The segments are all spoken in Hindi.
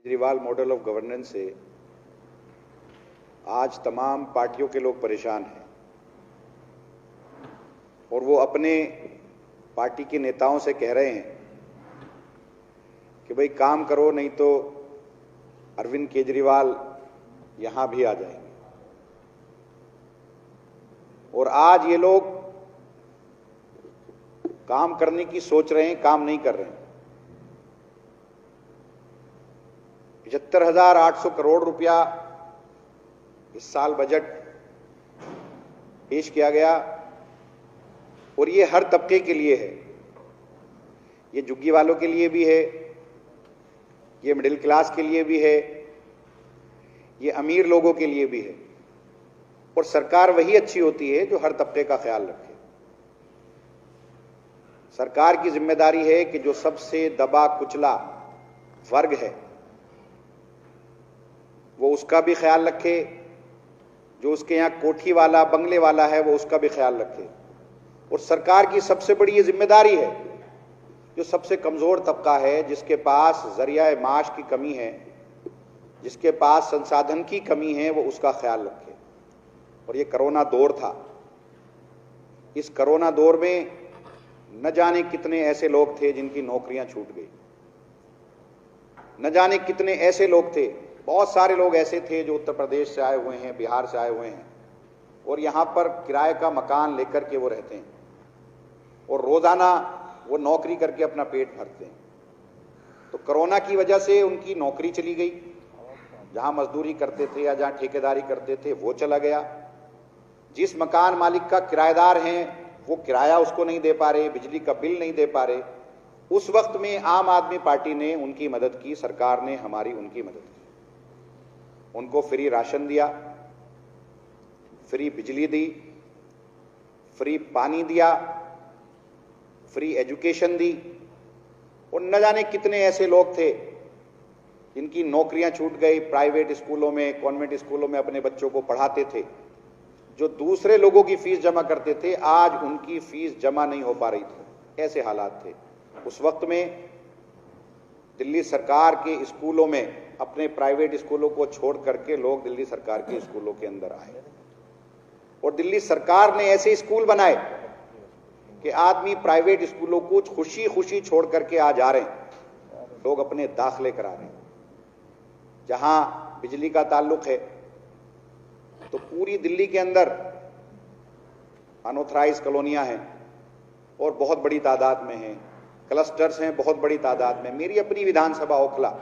केजरीवाल मॉडल ऑफ गवर्नेंस से आज तमाम पार्टियों के लोग परेशान हैं और वो अपने पार्टी के नेताओं से कह रहे हैं कि भाई काम करो, नहीं तो अरविंद केजरीवाल यहां भी आ जाएंगे। और आज ये लोग काम करने की सोच रहे हैं, काम नहीं कर रहे हैं। 75,800 करोड़ रुपया इस साल बजट पेश किया गया और ये हर तबके के लिए है। ये झुग्गी वालों के लिए भी है, ये मिडिल क्लास के लिए भी है, ये अमीर लोगों के लिए भी है। और सरकार वही अच्छी होती है जो हर तबके का ख्याल रखे। सरकार की जिम्मेदारी है कि जो सबसे दबा कुचला वर्ग है वो उसका भी ख्याल रखे, जो उसके यहां कोठी वाला बंगले वाला है वो उसका भी ख्याल रखे। और सरकार की सबसे बड़ी ये जिम्मेदारी है जो सबसे कमजोर तबका है, जिसके पास जरिया माश की कमी है, जिसके पास संसाधन की कमी है, वो उसका ख्याल रखे। और ये कोरोना दौर था। इस कोरोना दौर में न जाने कितने ऐसे लोग थे जिनकी नौकरियां छूट गई, न जाने कितने ऐसे लोग थे। बहुत सारे लोग ऐसे थे जो उत्तर प्रदेश से आए हुए हैं, बिहार से आए हुए हैं और यहां पर किराए का मकान लेकर के वो रहते हैं और रोजाना वो नौकरी करके अपना पेट भरते हैं। तो कोरोना की वजह से उनकी नौकरी चली गई, जहां मजदूरी करते थे या जहां ठेकेदारी करते थे वो चला गया। जिस मकान मालिक का किराएदार हैं वो किराया उसको नहीं दे पा रहे, बिजली का बिल नहीं दे पा रहे। उस वक्त में आम आदमी पार्टी ने उनकी मदद की, सरकार ने हमारी उनकी मदद की। उनको फ्री राशन दिया, फ्री बिजली दी, फ्री पानी दिया, फ्री एजुकेशन दी। और न जाने कितने ऐसे लोग थे जिनकी नौकरियां छूट गई, प्राइवेट स्कूलों में, कॉन्वेंट स्कूलों में अपने बच्चों को पढ़ाते थे, जो दूसरे लोगों की फीस जमा करते थे, आज उनकी फीस जमा नहीं हो पा रही थी। ऐसे हालात थे। उस वक्त में दिल्ली सरकार के स्कूलों में अपने प्राइवेट स्कूलों को छोड़ करके लोग दिल्ली सरकार के स्कूलों के अंदर आए और दिल्ली सरकार ने ऐसे स्कूल बनाए कि आदमी प्राइवेट स्कूलों को खुशी खुशी छोड़ करके आ जा रहे हैं, लोग अपने दाखिले करा रहे हैं। जहां बिजली का ताल्लुक है तो पूरी दिल्ली के अंदर अनऑथराइज्ड कॉलोनियां हैं और बहुत बड़ी तादाद में हैं, क्लस्टर्स हैं बहुत बड़ी तादाद में। मेरी अपनी विधानसभा ओखला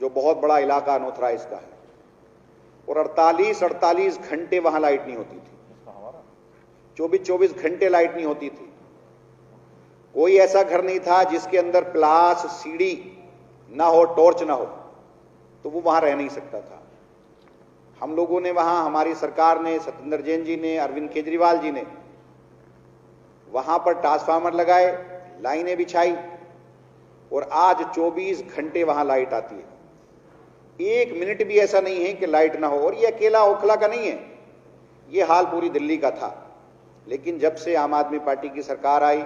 जो बहुत बड़ा इलाका अनऑथराइज्ड का है और 48 घंटे वहां लाइट नहीं होती थी, 24 घंटे लाइट नहीं होती थी। कोई ऐसा घर नहीं था जिसके अंदर प्लास, सीढ़ी ना हो, टॉर्च ना हो, तो वो वहां रह नहीं सकता था। हम लोगों ने वहां, हमारी सरकार ने, सत्येंद्र जैन जी ने, अरविंद केजरीवाल जी ने वहां पर ट्रांसफार्मर लगाए, लाइनें बिछाई और आज 24 घंटे वहां लाइट आती है। एक मिनट भी ऐसा नहीं है कि लाइट ना हो। और ये अकेला ओखला का नहीं है, ये हाल पूरी दिल्ली का था। लेकिन जब से आम आदमी पार्टी की सरकार आई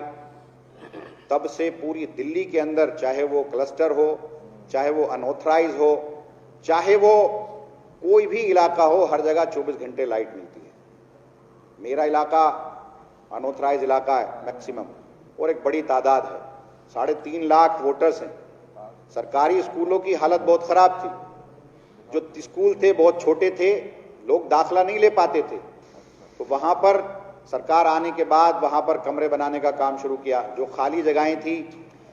तब से पूरी दिल्ली के अंदर, चाहे वो क्लस्टर हो, चाहे वो अनऑथराइज हो, चाहे वो कोई भी इलाका हो, हर जगह 24 घंटे लाइट मिलती है। मेरा इलाका अनऑथराइज इलाका है मैक्सिमम और एक बड़ी तादाद है, 3.5 लाख वोटर्स हैं। सरकारी स्कूलों की हालत बहुत खराब थी, जो स्कूल थे बहुत छोटे थे, लोग दाखिला नहीं ले पाते थे। तो वहां पर सरकार आने के बाद वहां पर कमरे बनाने का काम शुरू किया, जो खाली जगहें थी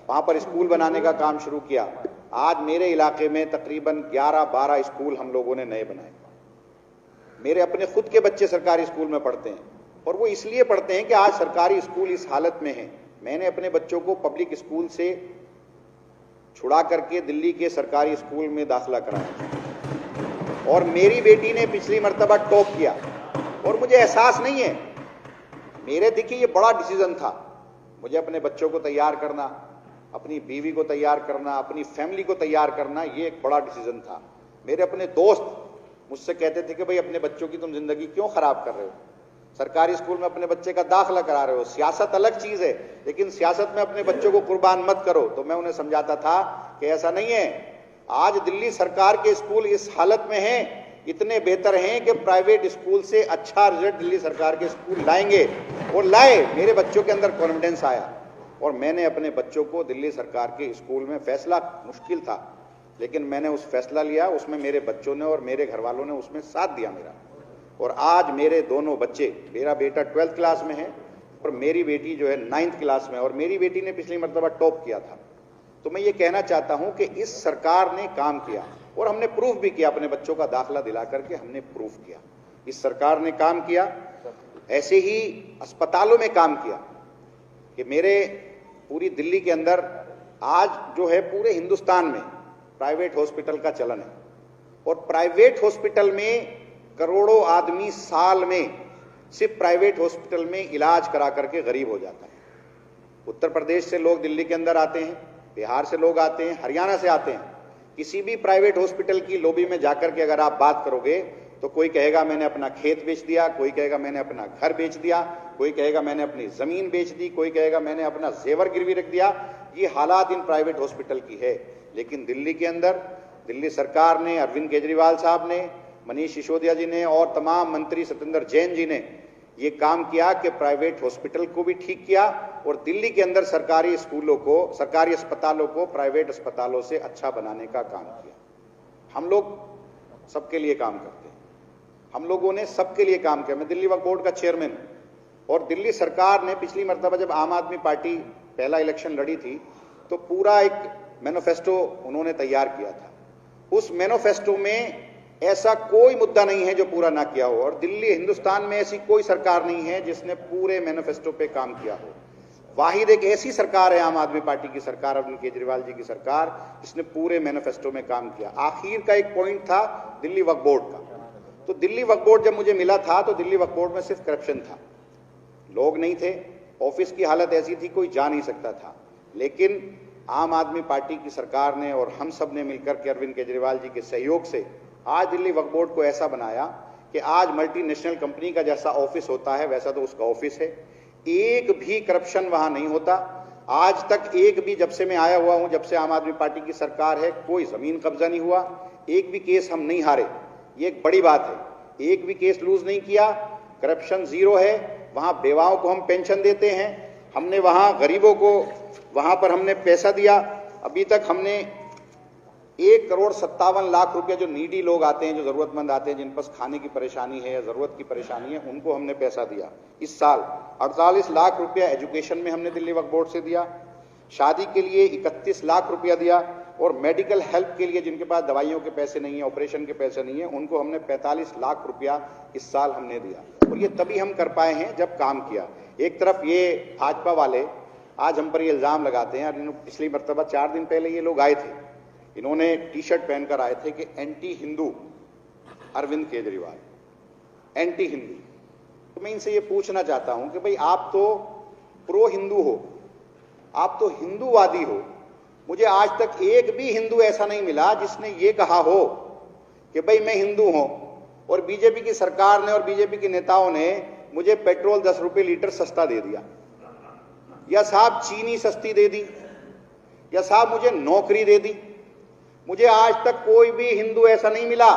वहां पर स्कूल बनाने का काम शुरू किया। आज मेरे इलाके में तकरीबन 11-12 स्कूल हम लोगों ने नए बनाए। मेरे अपने खुद के बच्चे सरकारी स्कूल में पढ़ते हैं और वो इसलिए पढ़ते हैं कि आज सरकारी स्कूल इस हालत में है। मैंने अपने बच्चों को पब्लिक स्कूल से छुड़ा करके दिल्ली के सरकारी स्कूल में दाखिला कराया और मेरी बेटी ने पिछली मर्तबा टॉप किया। और मुझे एहसास नहीं है, मेरे देखिए ये बड़ा डिसीजन था, मुझे अपने बच्चों को तैयार करना, अपनी बीवी को तैयार करना, अपनी फैमिली को तैयार करना, ये एक बड़ा डिसीजन था। मेरे अपने दोस्त मुझसे कहते थे कि भाई अपने बच्चों की तुम जिंदगी क्यों खराब कर रहे हो, सरकारी स्कूल में अपने बच्चे का दाखिला करा रहे हो, सियासत अलग चीज है लेकिन सियासत में अपने बच्चों को कुर्बान मत करो। तो मैं उन्हें समझाता था कि ऐसा नहीं है, आज दिल्ली सरकार के स्कूल इस हालत में हैं, इतने बेहतर हैं कि प्राइवेट स्कूल से अच्छा रिजल्ट दिल्ली सरकार के स्कूल लाएंगे, और लाए। मेरे बच्चों के अंदर कॉन्फिडेंस आया और मैंने अपने बच्चों को दिल्ली सरकार के स्कूल में, फैसला मुश्किल था लेकिन मैंने उस फैसला लिया, उसमें मेरे बच्चों ने और मेरे घर वालों ने उसमें साथ दिया मेरा। और आज मेरे दोनों बच्चे, मेरा बेटा 12th क्लास में है और मेरी बेटी जो है 9th क्लास में, और मेरी बेटी ने पिछली मर्तबा टॉप किया था। तो मैं ये कहना चाहता हूं कि इस सरकार ने काम किया और हमने प्रूफ भी किया, अपने बच्चों का दाखिला दिला करके हमने प्रूफ किया। इस सरकार ने काम किया। ऐसे ही अस्पतालों में काम किया कि मेरे पूरी दिल्ली के अंदर आज जो है पूरे हिंदुस्तान में प्राइवेट हॉस्पिटल का चलन है, और प्राइवेट हॉस्पिटल में करोड़ों आदमी साल में सिर्फ प्राइवेट हॉस्पिटल में इलाज करा करके गरीब हो जाता है। उत्तर प्रदेश से लोग दिल्ली के अंदर आते हैं, बिहार से लोग आते हैं, हरियाणा से आते हैं। किसी भी प्राइवेट हॉस्पिटल की लॉबी में जाकर के अगर आप बात करोगे तो कोई कहेगा मैंने अपना खेत बेच दिया, कोई कहेगा मैंने अपना घर बेच दिया, कोई कहेगा मैंने अपनी जमीन बेच दी, कोई कहेगा मैंने अपना जेवर गिरवी रख दिया। ये हालात इन प्राइवेट हॉस्पिटल की है। लेकिन दिल्ली के अंदर दिल्ली सरकार ने, अरविंद केजरीवाल साहब ने, मनीष सिसोदिया जी ने और तमाम मंत्री सत्येंद्र जैन जी ने ये काम किया कि प्राइवेट हॉस्पिटल को भी ठीक किया और दिल्ली के अंदर सरकारी स्कूलों को, सरकारी अस्पतालों को प्राइवेट अस्पतालों से अच्छा बनाने का काम किया। हम लोग सबके लिए काम करते हैं, हम लोगों ने सबके लिए काम किया। मैं दिल्ली वक्फ बोर्ड का चेयरमैन हूं और दिल्ली सरकार ने पिछली मर्तबा जब आम आदमी पार्टी पहला इलेक्शन लड़ी थी तो पूरा एक मैनिफेस्टो उन्होंने तैयार किया था। उस मैनिफेस्टो में ऐसा कोई मुद्दा नहीं है जो पूरा ना किया हो, और दिल्ली हिंदुस्तान में ऐसी कोई सरकार नहीं है जिसने पूरे मैनिफेस्टो पे काम किया हो। वाहिद एक ऐसी सरकार है आम आदमी पार्टी की सरकार, अरविंद केजरीवाल जी की सरकार, जिसने पूरे मैनिफेस्टो में काम किया। आखिर का एक पॉइंट था दिल्ली वक्फ बोर्ड का। तो दिल्ली वक्फ बोर्ड जब मुझे मिला था तो दिल्ली वक्फ बोर्ड में सिर्फ करप्शन था, लोग नहीं थे, ऑफिस की हालत ऐसी थी कोई जा नहीं सकता था। लेकिन आम आदमी पार्टी की सरकार ने और हम सब ने मिलकर के अरविंद केजरीवाल जी के सहयोग से आज दिल्ली वक्फ बोर्ड को ऐसा बनाया कि आज मल्टीनेशनल कंपनी का जैसा ऑफिस होता है वैसा तो उसका ऑफिस है। एक भी करप्शन वहां नहीं होता। आज तक एक भी, जब से मैं आया हुआ हूं, जब से आम आदमी पार्टी की सरकार है, कोई जमीन कब्जा नहीं हुआ, एक भी केस हम नहीं हारे। ये एक बड़ी बात है, एक भी केस लूज नहीं किया, करप्शन जीरो है। वहां बेवाओं को हम पेंशन देते हैं, हमने वहां गरीबों को वहां पर हमने पैसा दिया। अभी तक हमने 1,57,00,000 रुपया, जो नीडी लोग आते हैं, जो जरूरतमंद आते हैं, जिन पास खाने की परेशानी है या जरूरत की परेशानी है, उनको हमने पैसा दिया। इस साल 48 लाख रुपया एजुकेशन में हमने दिल्ली वक्फ बोर्ड से दिया, शादी के लिए 31 लाख रुपया दिया, और मेडिकल हेल्प के लिए जिनके पास दवाइयों के पैसे नहीं है, ऑपरेशन के पैसे नहीं है, उनको हमने 45 लाख रुपया इस साल हमने दिया। और ये तभी हम कर पाए हैं जब काम किया। एक तरफ ये भाजपा वाले आज हम पर ये इल्जाम लगाते हैं, पिछली मर्तबा 4 दिन पहले ये लोग आए थे, इन्होंने टी शर्ट पहनकर आए थे कि एंटी हिंदू अरविंद केजरीवाल, एंटी हिंदू। तो मैं इनसे ये पूछना चाहता हूं कि भाई आप तो प्रो हिंदू हो, आप तो हिंदूवादी हो, मुझे आज तक एक भी हिंदू ऐसा नहीं मिला जिसने ये कहा हो कि भाई मैं हिंदू हूं और बीजेपी की सरकार ने और बीजेपी के नेताओं ने मुझे पेट्रोल 10 रुपए लीटर सस्ता दे दिया, या साहब चीनी सस्ती दे दी, या साहब मुझे नौकरी दे दी। मुझे आज तक कोई भी हिंदू ऐसा नहीं मिला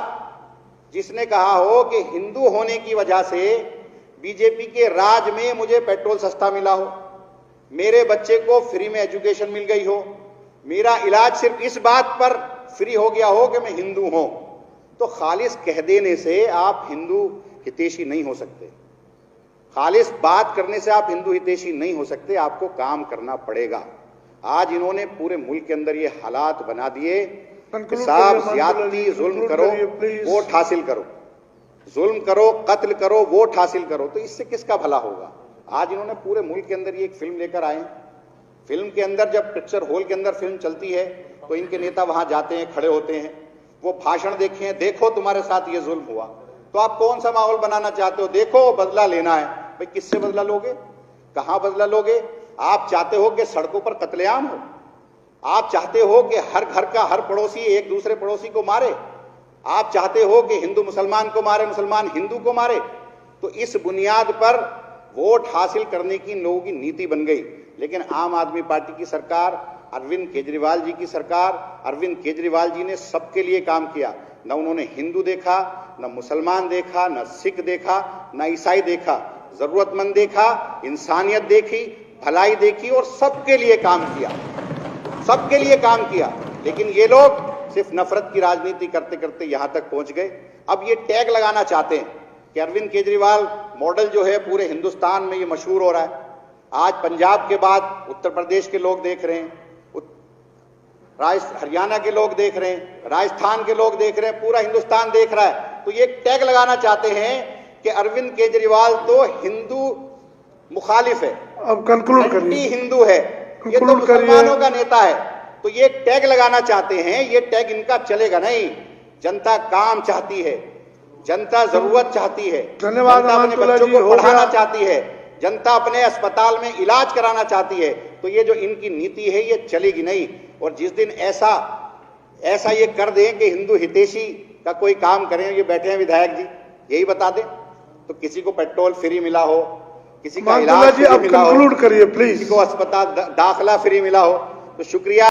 जिसने कहा हो कि हिंदू होने की वजह से बीजेपी के राज में मुझे पेट्रोल सस्ता मिला हो, मेरे बच्चे को फ्री में एजुकेशन मिल गई हो, मेरा इलाज सिर्फ इस बात पर फ्री हो गया हो कि मैं हिंदू हूं। तो खालिस कह देने से आप हिंदू हितैषी नहीं हो सकते, खालिस बात करने से आप हिंदू हितैषी नहीं हो सकते, आपको काम करना पड़ेगा। आज इन्होंने पूरे मुल्क के अंदर ये हालात बना दिए कि साहब ज्यादती, जुल्म करो, वोट हासिल करो, जुल्म करो, कत्ल करो, वोट हासिल करो। तो इससे किसका भला होगा? आज इन्होंने पूरे मुल्क के अंदर ये एक फिल्म लेकर आए। फिल्म के अंदर जब पिक्चर हॉल के अंदर फिल्म चलती है तो इनके नेता वहां जाते हैं, खड़े होते हैं, वो भाषण देखें, देखो तुम्हारे साथ ये जुल्म हुआ। तो आप कौन सा माहौल बनाना चाहते हो? देखो बदला लेना है। भाई किससे बदला लोगे? कहां बदला लोगे? आप चाहते हो कि सड़कों पर कत्लेआम हो? आप चाहते हो कि हर घर का हर पड़ोसी एक दूसरे पड़ोसी को मारे? आप चाहते हो कि हिंदू मुसलमान को मारे, मुसलमान हिंदू को मारे? तो इस बुनियाद पर वोट हासिल करने की इन लोगों की नीति बन गई। लेकिन आम आदमी पार्टी की सरकार अरविंद केजरीवाल जी की सरकार, अरविंद केजरीवाल जी ने सबके लिए काम किया। न उन्होंने हिंदू देखा, न मुसलमान देखा, न सिख देखा, न ईसाई देखा, जरूरतमंद देखा, इंसानियत देखी, भलाई देखी और सबके लिए काम किया, सबके लिए काम किया। लेकिन ये लोग सिर्फ नफरत की राजनीति करते करते यहां तक पहुंच गए। अब ये टैग लगाना चाहते हैं कि अरविंद केजरीवाल मॉडल जो है पूरे हिंदुस्तान में ये मशहूर हो रहा है। आज पंजाब के बाद उत्तर प्रदेश के लोग देख रहे हैं, हरियाणा के लोग देख रहे हैं, राजस्थान के लोग देख रहे हैं, पूरा हिंदुस्तान देख रहा है। तो ये टैग लगाना चाहते हैं कि अरविंद केजरीवाल तो हिंदू मुखालिफ है, अब कंक्लूड करिए, हिंदू है, ये तो मुसलमानों का नेता है। तो ये टैग लगाना चाहते हैं, ये टैग इनका चलेगा नहीं। जनता काम चाहती है, जनता जरूरत चाहती है, धन्यवाद। जनता अपने बच्चों को पढ़ाना चाहती है, जनता अपने अस्पताल में इलाज कराना चाहती है। तो ये जो इनकी नीति है ये चलेगी नहीं। और जिस दिन ऐसा ये कर दें कि हिंदू हितैषी का कोई काम करें, ये बैठे हैं विधायक जी, यही बता दें, तो किसी को पेट्रोल फ्री मिला हो, किसी का इलाज फ्री मिला हो, कंक्लूड करिए प्लीज, किसी को अस्पताल दाखिला फ्री मिला हो, तो शुक्रिया।